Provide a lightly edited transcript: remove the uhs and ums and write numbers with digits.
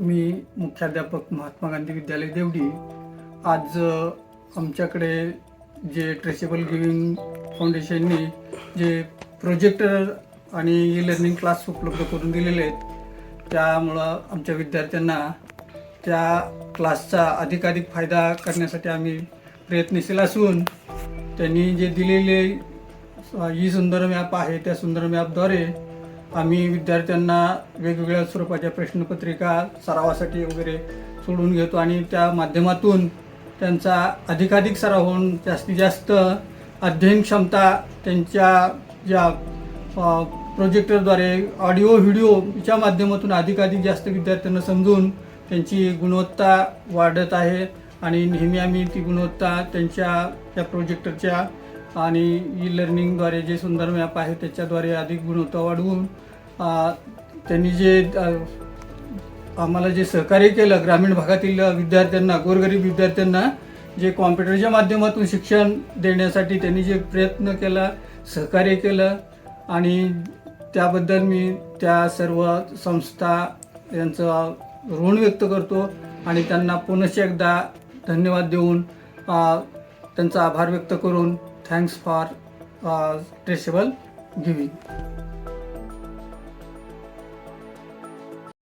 मी मुख्याध्यापक महात्मा गांधी विद्यालय देवडी। आज आमच्याकडे जे ट्रेसेबल गिविंग फाउंडेशननी जे प्रोजेक्टर आणि ई लर्निंग क्लास उपलब्ध करून दिलेले आहेत, त्यामुळं आमच्या विद्यार्थ्यांना त्या क्लासचा अधिकाधिक फायदा करण्यासाठी आम्ही प्रयत्नशील असून त्यांनी जे दिलेले ई सुंदरम ॲप आहे त्या सुंदरम ॲपद्वारे आम्ही विद्यार्थ्यांना वेगवेगळ्या स्वरूपाच्या प्रश्नपत्रिका सरावासाठी वगैरे सोडून घेतो आणि त्या माध्यमातून त्यांचा अधिकाधिक सराव होऊन जास्तीत जास्त अध्ययन क्षमता त्यांच्या ज्या प्रोजेक्टरद्वारे ऑडिओ व्हिडिओच्या माध्यमातून अधिकाधिक जास्त विद्यार्थ्यांना समजून त्यांची गुणवत्ता वाढत आहे आणि नेहमी आम्ही ती गुणवत्ता त्यांच्या त्या प्रोजेक्टरच्या आणि ई लर्निंगद्वारे जे सुंदर ॲप आहे त्याच्याद्वारे अधिक गुणवत्ता वाढवून त्यांनी जे आम्हाला जे सहकार्य केलं ग्रामीण भागातील विद्यार्थ्यांना, गोरगरीब विद्यार्थ्यांना जे कॉम्प्युटरच्या माध्यमातून शिक्षण देण्यासाठी त्यांनी जे प्रयत्न केला, सहकार्य केलं आणि त्याबद्दल मी त्या सर्व संस्था यांचं ऋण व्यक्त करतो आणि त्यांना पुनश्च एकदा धन्यवाद देऊन त्यांचा आभार व्यक्त करून थँक्स फॉर ट्रेसेबल गिविंग।